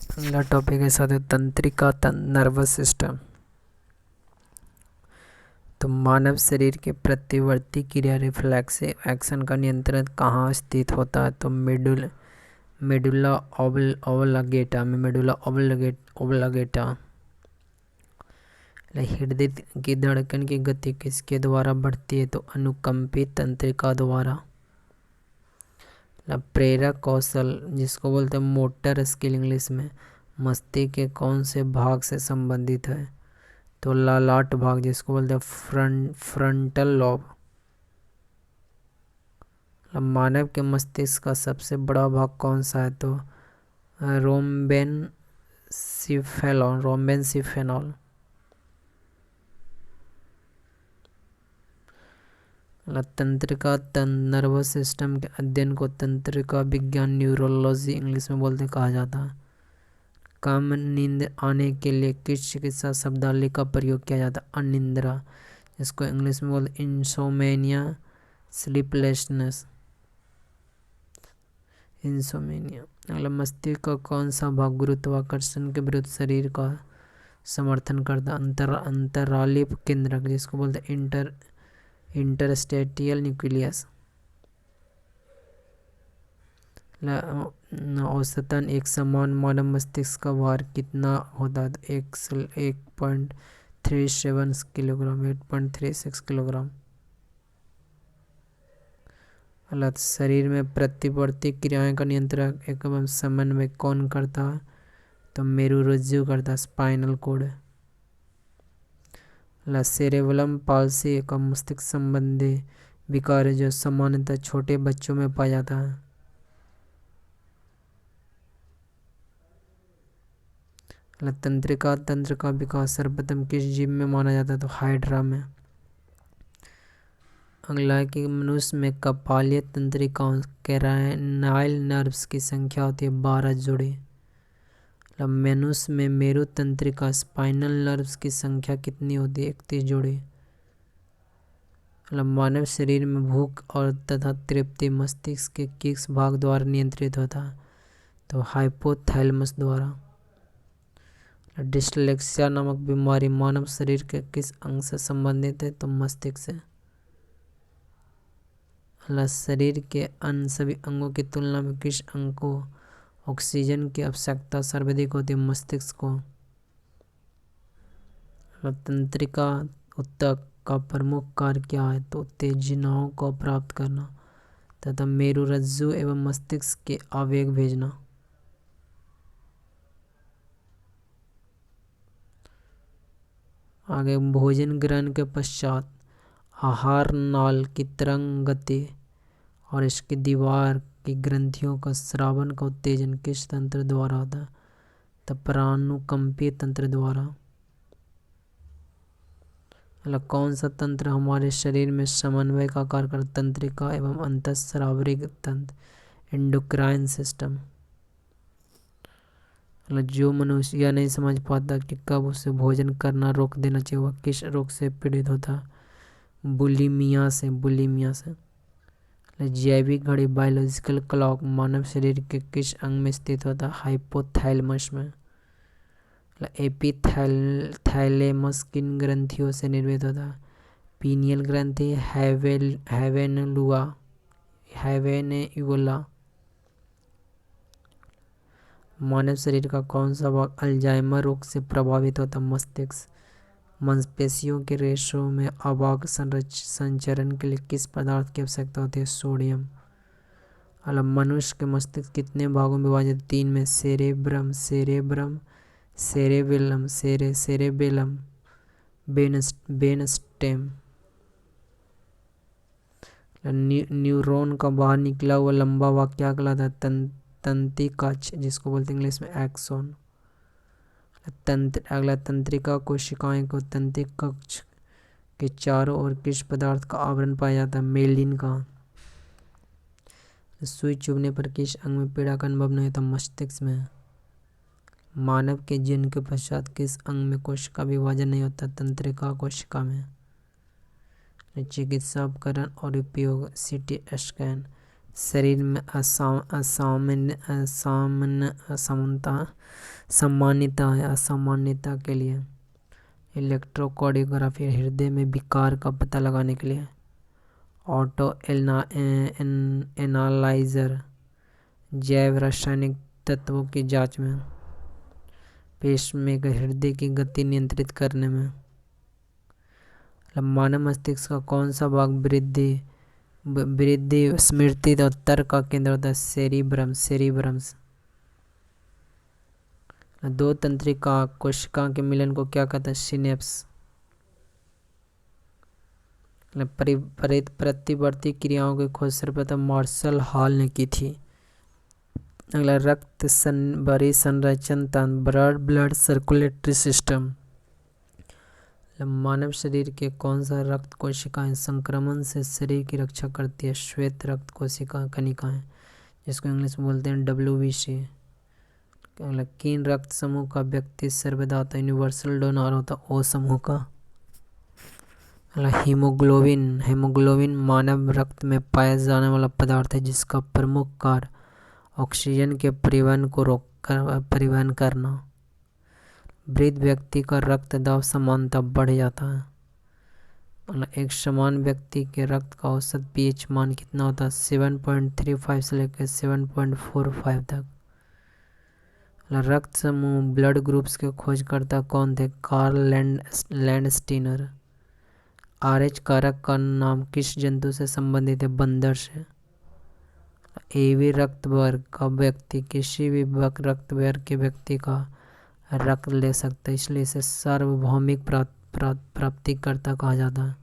अगला टॉपिक है साथ तंत्रिका नर्वस सिस्टम। तो मानव शरीर के प्रतिवर्ती क्रिया रिफ्लेक्सिव एक्शन का नियंत्रण कहाँ स्थित होता है? तो मेडुला ओब्लंगेटा में मेडुला ओब्लंगेटा। हृदय की धड़कन की गति किसके द्वारा बढ़ती है? तो अनुकंपी तंत्रिका द्वारा। प्रेरक कौशल जिसको बोलते हैं मोटर स्किल इंग्लिश में, मस्तिष्क के कौन से भाग से संबंधित है? तो ललाट भाग जिसको बोलते हैं फ्रंटल लॉब। मानव के मस्तिष्क का सबसे बड़ा भाग कौन सा है? तो रोम्बेनसिफेनॉल। तंत्रिका नर्वस सिस्टम के अध्ययन को तंत्रिका विज्ञान न्यूरोलॉजी इंग्लिश में बोलते कहा जाता है। कम नींद आने के लिए किस चिकित्सा शब्दावली का प्रयोग किया जाता है? अनिद्रा, जिसको इंग्लिश में बोलते इंसोमेनिया, स्लीपलेसनेस, इंसोमेनिया। अगला, मस्तिष्क का कौन सा भाग गुरुत्वाकर्षण के विरुद्ध शरीर का समर्थन करता? अंतराली केंद्रक जिसको बोलते इंटरस्टेटियल न्यूक्लियस। औसतन एक समान मानव मस्तिष्क का भार कितना होता है? 1.37 किलोग्राम, 8.36 किलोग्राम। शरीर में प्रतिवर्ती क्रियाएं का नियंत्रण एवं समन्वय कौन करता है? तो मेरुरज्जु करता, स्पाइनल कोड। सेरेब्रम पाल्सी का मस्तिष्क संबंधी विकार है जो सामान्यतः छोटे बच्चों में पाया जाता है। तंत्रिका तंत्र का विकास सर्वप्रथम किस जीव में माना जाता है? तो हाइड्रा में। अगला है कि मनुष्य में कपालीय तंत्रिकाओं कैराइनल नर्व्स की संख्या होती है 12 जोड़ी। मनुष्य में मेरु तंत्रिका स्पाइनल नर्व्स की संख्या कितनी होती है? 31 जोड़ी। मानव शरीर में भूख और तथा तृप्ति मस्तिष्क के किस भाग द्वारा नियंत्रित होता है? तो हाइपोथैलेमस द्वारा। डिस्लेक्सिया नामक बीमारी मानव शरीर के किस अंग से संबंधित है? तो मस्तिष्क से। शरीर के अन्य सभी अंगों की तुलना में किस अंग को ऑक्सीजन की आवश्यकता सर्वाधिक होती है? मस्तिष्क को। तंत्रिका ऊतक का प्रमुख कार्य क्या है? तो उत्तेजनाओं को प्राप्त करना तथा मेरुरज्जु एवं मस्तिष्क के आवेग भेजना। आगे, भोजन ग्रहण के पश्चात आहार नाल की तरंग गति और इसकी दीवार की ग्रंथियों का स्रावन का उत्तेजन किस तंत्र द्वारा होता है? तो प्राणुकंपी तंत्र द्वारा। कौन सा तंत्र हमारे शरीर में समन्वय का कार्य करता? तंत्रिका एवं अंतःस्रावी तंत्र, एंडोक्राइन सिस्टम। जो मनुष्य यह नहीं समझ पाता कि कब उसे भोजन करना रोक देना चाहिए, वह किस रोग से पीड़ित होता है? बुलिमिया से। जैविक घड़ी बायोलॉजिकल क्लॉक मानव शरीर के किस अंग में स्थित होता है? हाइपोथैलेमस में। एपिथैलेमस किन ग्रंथियों से निर्मित होता है? पीनियल ग्रंथि, हैवेन्युला। मानव शरीर का कौन सा भाग अल्जाइमर रोग से प्रभावित होता है? मस्तिष्क। मांसपेशियों के रेशों में आवाग संचरण के लिए किस पदार्थ की आवश्यकता होती है? सोडियम। मनुष्य के मस्तिष्क कितने भागों में विभाजित? 3 में, सेरेब्रम, सेरेबेलम, ब्रेनस्टेम। न्यूरॉन का बाहर निकला हुआ लंबा भाग क्या कहलाता है? तंत्रिकाक्ष जिसको बोलते हैं इंग्लिश में एक्सोन। अगला, तंत्रिका कोशिकाएं को तंत्रिकाक्ष के चारों ओर किस पदार्थ का आवरण पाया जाता है? मेलिन का। सुई चुभने पर किस अंग में पीड़ा का अनुभव नहीं होता? मस्तिष्क में। मानव के जन्म के पश्चात किस अंग में कोशिका विभाजन नहीं होता? तंत्रिका कोशिका में। चिकित्सा उपकरण और उपयोग, सीटी स्कैन, शरीर में सामान्यता है असामान्यता के लिए। इलेक्ट्रोकार्डियोग्राफी हृदय में विकार का पता लगाने के लिए। ऑटो एनालाइजर जैव रासायनिक तत्वों की जांच में। पेसमेकर हृदय की गति नियंत्रित करने में। मानव मस्तिष्क का कौन सा भाग वृद्धि स्मृति और तर्क का केंद्र होता है? सेरिब्रम्स। दो तंत्रिका कोशिका के मिलन को क्या कहते हैं? सिनेप्स। प्रतिवर्ती क्रियाओं की खोज सर्वप्रथम मार्शल हॉल ने की थी। अगला रक्त बड़ी संरचन तंत्र ब्लड सर्कुलेटरी सिस्टम। मानव शरीर के कौन सा रक्त कोशिकाएं संक्रमण से शरीर की रक्षा करती है? श्वेत रक्त कोशिका कणिकाएं, जिसको इंग्लिश में बोलते हैं WBC। किन रक्त समूह का व्यक्ति सर्वदाता यूनिवर्सल डोनर होता? O समूह का। हीमोग्लोबिन मानव रक्त में पाया जाने वाला पदार्थ है जिसका प्रमुख कार्य ऑक्सीजन के परिवहन करना। वृद्ध व्यक्ति का रक्त दाब सामान्यतः बढ़ जाता है। एक समान व्यक्ति के रक्त का औसत pH मान कितना होता है? 7.35 से लेकर 7.45 तक। रक्त समूह ब्लड ग्रुप्स के खोजकर्ता कौन थे? Karl Landsteiner. RH कारक का नाम किस जंतु से संबंधित है? बंदर से। AB रक्त वर्ग का व्यक्ति किसी भी रक्त वर्ग के व्यक्ति का रक्त ले सकता है, इसलिए इसे सार्वभौमिक प्राप्तिकर्ता कहा जाता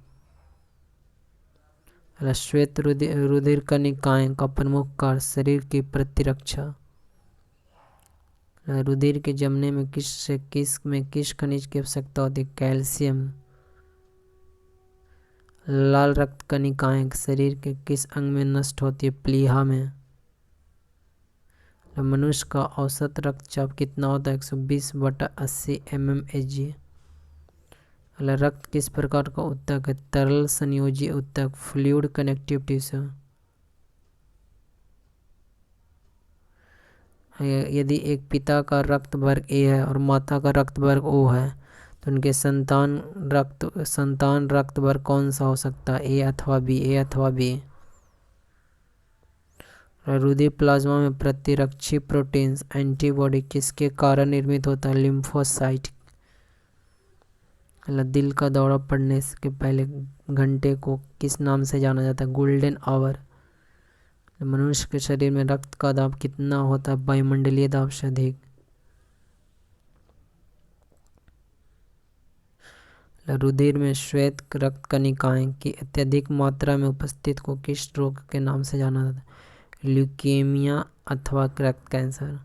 है। श्वेत रुधिर कणिकाएं का प्रमुख कार्य शरीर की प्रतिरक्षा। रुधिर के जमने में किस खनिज की आवश्यकता होती है? कैल्शियम। लाल रक्त कणिकाएं शरीर के किस अंग में नष्ट होती है? प्लीहा में। मनुष्य का औसत रक्तचाप कितना होता है? 120/80 mmHg। रक्त किस प्रकार का ऊतक है? तरल संयोजी ऊतक, फ्लूइड कनेक्टिव टिश्यू। यदि एक पिता का रक्त वर्ग A है और माता का रक्त वर्ग O है तो उनके संतान रक्त वर्ग कौन सा हो सकता है? A अथवा B। रुधिर प्लाज्मा में प्रतिरक्षी प्रोटीन्स एंटीबॉडी किसके कारण निर्मित होता है? लिम्फोसाइट। दिल का दौरा पड़ने के पहले घंटे को किस नाम से जाना जाता है? Golden hour. मनुष्य के शरीर में रक्त का दाब कितना होता है? वायुमंडलीय दाब से अधिक। रुधिर में श्वेत रक्त कणिकाएं की अत्यधिक मात्रा में उपस्थित को किस रोग के नाम से जाना जाता है? ल्यूकेमिया अथवा रक्त कैंसर।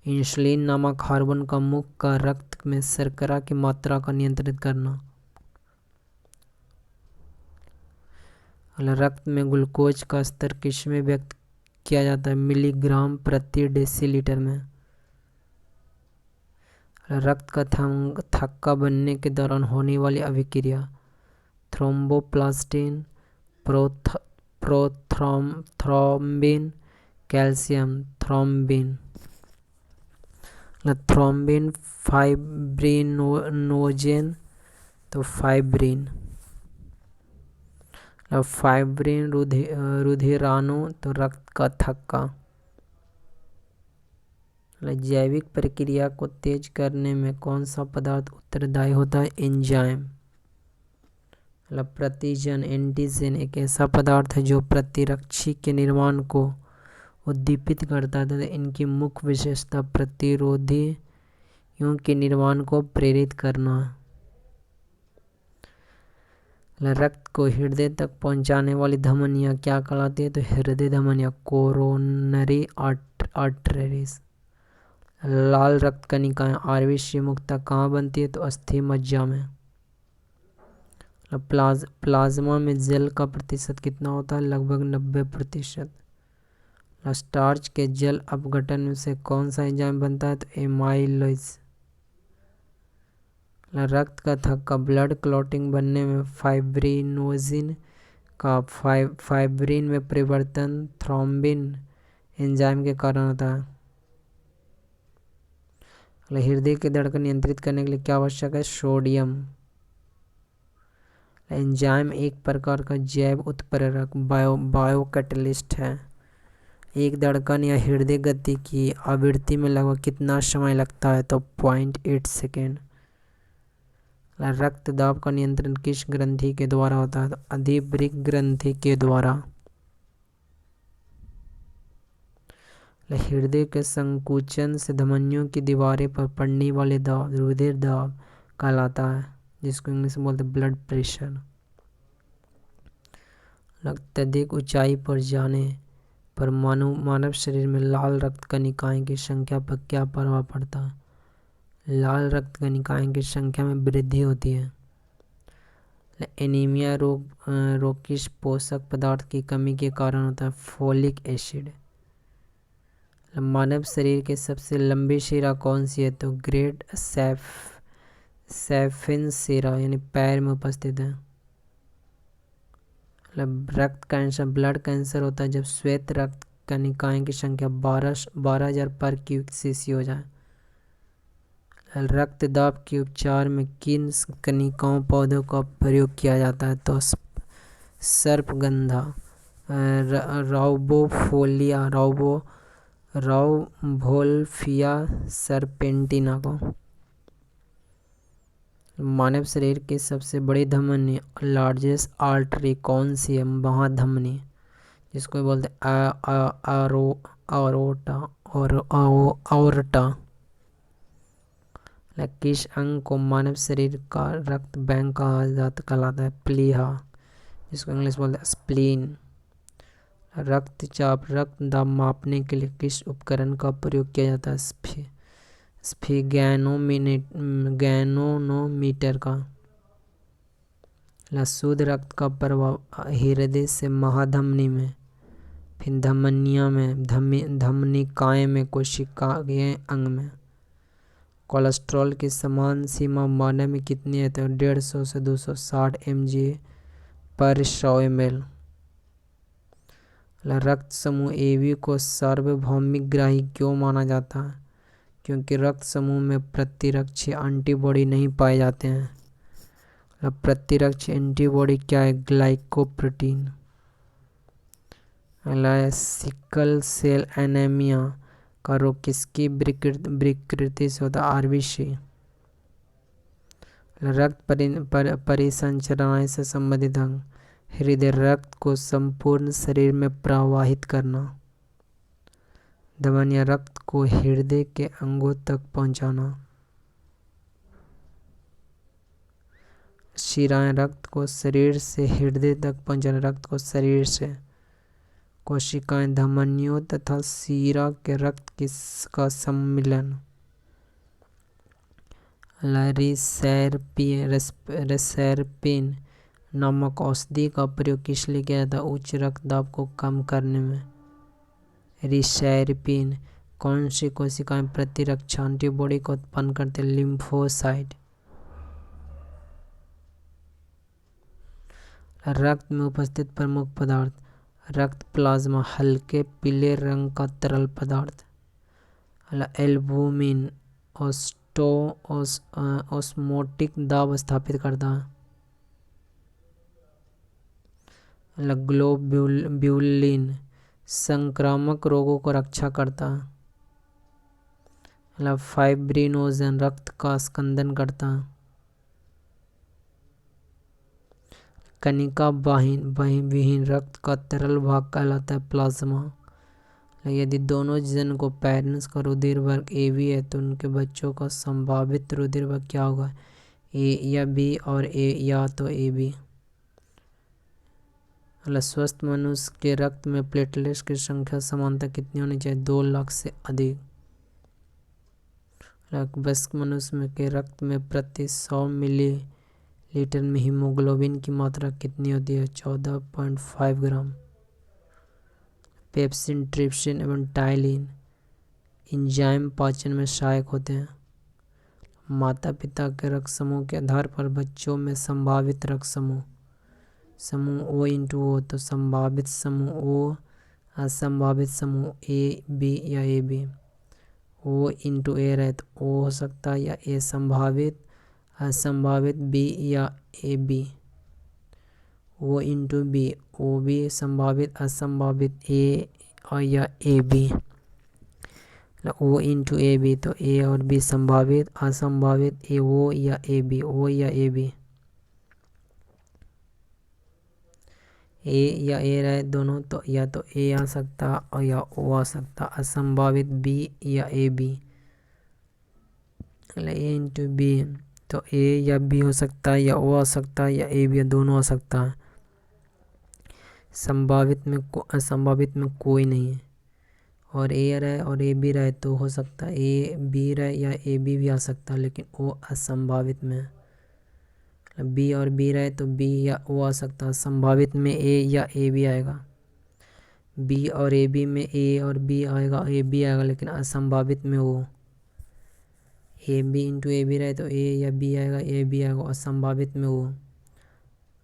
इंसुलिन नामक हार्मोन का मुख्य कार्य रक्त में शर्करा की मात्रा को नियंत्रित करना। रक्त में ग्लूकोज का स्तर किसमें व्यक्त किया जाता है? मिलीग्राम प्रति डेसीलीटर में। रक्त का थक्का बनने के दौरान होने वाली अभिक्रिया। Thromboplastin, prothrombin, calcium thrombin. Thrombin fibrinogen तो फाइब्रिन रुधिराणु तो रक्त का थक्का। जैविक प्रक्रिया को तेज करने में कौन सा पदार्थ उत्तरदायी होता है? एंजाइम। प्रतिजन एंटीजन एक ऐसा पदार्थ है जो प्रतिरक्षी के निर्माण को उद्दीपित करता है। इनकी मुख्य विशेषता प्रतिरोधियों के निर्माण को प्रेरित करना है। रक्त को हृदय तक पहुंचाने वाली धमनियां क्या कहलाती है? तो हृदय धमनियां, कोरोनरी आर्टरीज। लाल रक्त कणिकाएं RBC मुख्यतः कहाँ बनती है? तो अस्थि मज्जा में। प्लाज्मा में जल का प्रतिशत कितना होता है? लगभग 90%। स्टार्च के जल अपघटन से कौन सा एंजाइम बनता है? तो एमाइलेज। रक्त का थक्का ब्लड क्लॉटिंग बनने में फाइब्रिनोजिन का फाइब्रिन में परिवर्तन थ्रोम्बिन एंजाइम के कारण होता है। हृदय की धड़कन नियंत्रित करने के लिए क्या आवश्यक है? सोडियम। एंजाइम एक प्रकार का जैव उत्प्रेरक बायोकैटलिस्ट है। एक धड़कन या हृदय गति की आवृत्ति में लगभग कितना समय लगता है? तो 0.8 सेकेंड। रक्तदाब का नियंत्रण किस ग्रंथि के द्वारा होता है? तो अधिवृक्क ग्रंथि के द्वारा। हृदय के संकुचन से धमनियों की दीवारें पर पड़ने वाले दाब रुधिर दाब कहलाता है, जिसको इंग्लिश में बोलते हैं ब्लड प्रेशर। अत्यधिक ऊंचाई पर जाने पर मानव शरीर में लाल रक्त कणिकाएं की संख्या पर क्या प्रभाव पड़ता है? लाल रक्त कणिकाएं की संख्या में वृद्धि होती है। एनीमिया रोग किस पोषक पदार्थ की कमी के कारण होता है? Folic acid. मानव शरीर के सबसे लंबी शिरा कौन सी है? तो ग्रेट सैफिन शिरा यानी पैर में उपस्थित है। रक्त कैंसर ब्लड कैंसर होता है जब श्वेत रक्त कणिकाएं की संख्या 12,000 पर क्यूबिक सीसी हो जाए। रक्तदाब के उपचार में किन कणिकाओं पौधों का प्रयोग किया जाता है? तो सर्पगंधा, राउवोल्फिया सर्पेंटिना को। मानव शरीर की सबसे बड़ी धमनी लार्जेस्ट आर्टरी कौन सी है? महाधमनी, जिसको बोलते आरोटा। किस अंग को मानव शरीर का रक्त बैंक कहा कहलाता है? प्लीहा, जिसको इंग्लिश बोलते हैं स्प्लीन। रक्तचाप रक्तदाब मापने के लिए किस उपकरण का प्रयोग किया जाता है? स्फिगैनोमीटर का। शुद्ध रक्त का प्रवाह हृदय से महाधमनी में, फिर धमनिया में, धमनिकाएं में, कोशिकाएं अंग में। कोलेस्ट्रॉल की समान सीमा मानव में कितनी है? तो 150 से 260 mg पर 100 ml। रक्त समूह AB को सार्वभौमिक ग्राही क्यों माना जाता है? क्योंकि रक्त समूह में प्रतिरक्षी एंटीबॉडी नहीं पाए जाते हैं। प्रतिरक्षी एंटीबॉडी क्या है? ग्लाइकोप्रोटीन। सिकल सेल एनीमिया का रोग किसकी विकृति से होता है? RBC। रक्त परिसंचरण से संबंधित अंग हृदय रक्त को संपूर्ण शरीर में प्रवाहित करना। धमनियां रक्त को हृदय के अंगों तक पहुंचाना। शिराएं रक्त को शरीर से हृदय तक पहुंचाना। रक्त को शरीर से। कोशिकाएं धमनियों तथा शिरा के रक्त का सम्मिलन। रिसेरपिन नामक औषधि का प्रयोग किस लिए किया जाता है? उच्च रक्तदाब को कम करने में। रिसेरपिन कौन सी कोशिकाएं प्रतिरक्षा एंटीबॉडी को उत्पन्न करते हैं? लिम्फोसाइट। रक्त में उपस्थित प्रमुख पदार्थ रक्त प्लाज्मा हल्के पीले रंग का तरल पदार्थ। एल्बुमिन ऑस्मोटिक दाब स्थापित करता है। ग्लोब्यूलिन संक्रामक रोगों को रक्षा करता है। फाइब्रिनोजन रक्त का स्कंदन करता है। कणिका विहीन रक्त का तरल भाग कहलाता है प्लाज्मा। यदि दोनों जन को पेरेंट्स का रुधिर वर्ग AB है तो उनके बच्चों का संभावित रुधिर वर्ग क्या होगा? A या B और A या तो AB। स्वस्थ मनुष्य के रक्त में प्लेटलेट्स की संख्या सामान्यतः कितनी होनी चाहिए? 2 लाख से अधिक। वयस्क मनुष्य के रक्त में प्रति 100 मिलीलीटर में हीमोग्लोबिन की मात्रा कितनी होती है? 14.5 ग्राम। पेप्सिन ट्रिप्सिन एवं टाइलिन एंजाइम पाचन में सहायक होते हैं। माता पिता के रक्त समूह के आधार पर बच्चों में संभावित रक्त समूह समूह O इंटू O, तो संभावित समूह O, असंभावित समूह A, B या AB। O इंटू A रहे तो O हो सकता है या A संभावित, असंभावित B या AB। O into B, O भी संभावित, असंभावित A और या AB। O इंटू AB, तो A और B संभावित, असंभावित A O या AB, O या AB। A या A रहे दोनों तो या तो A आ सकता और या O आ सकता, असंभावित B या AB। A इंटू B, तो A या B हो सकता है या O आ सकता है या AB या दोनों आ सकता है। असंभावित में कोई नहीं है। और A रहे और AB रहे तो हो सकता है A B रहे या AB भी आ सकता है, लेकिन O असंभावित में है। B और B रहे तो B या O आ सकता है, संभावित में A या AB आएगा। B और AB में A और B आएगा, AB आएगा, लेकिन असंभावित में O। AB इंटू AB रहे तो A या B आएगा, AB आएगा, असंभावित में O।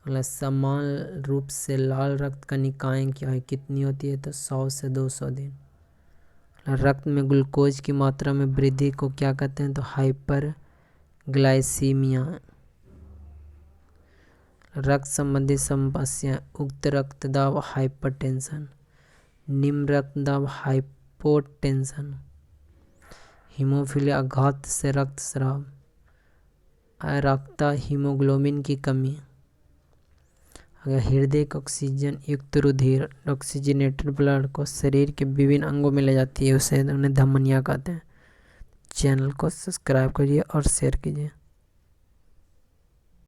अगला, समान रूप से लाल रक्त कणिकाएं क्या है, कितनी होती है, तो 100 से 200 दिन। रक्त में ग्लूकोज की मात्रा में वृद्धि को क्या कहते हैं, तो हाइपर ग्लाइसीमिया। रक्त संबंधी समस्या, उच्च रक्तदाब, हाइपरटेंशन, निम्न रक्तदाब, हाइपोटेंशन, हीमोफीलिया, आघात से रक्तस्राव, अराक्ता, हीमोग्लोबिन की कमी। अगर हृदय को ऑक्सीजन युक्त रुधिर, ऑक्सीजनेटेड ब्लड को शरीर के विभिन्न अंगों में ले जाती है, उसे उन्हें धमनियाँ कहते हैं। चैनल को सब्सक्राइब करिए और शेयर कीजिए।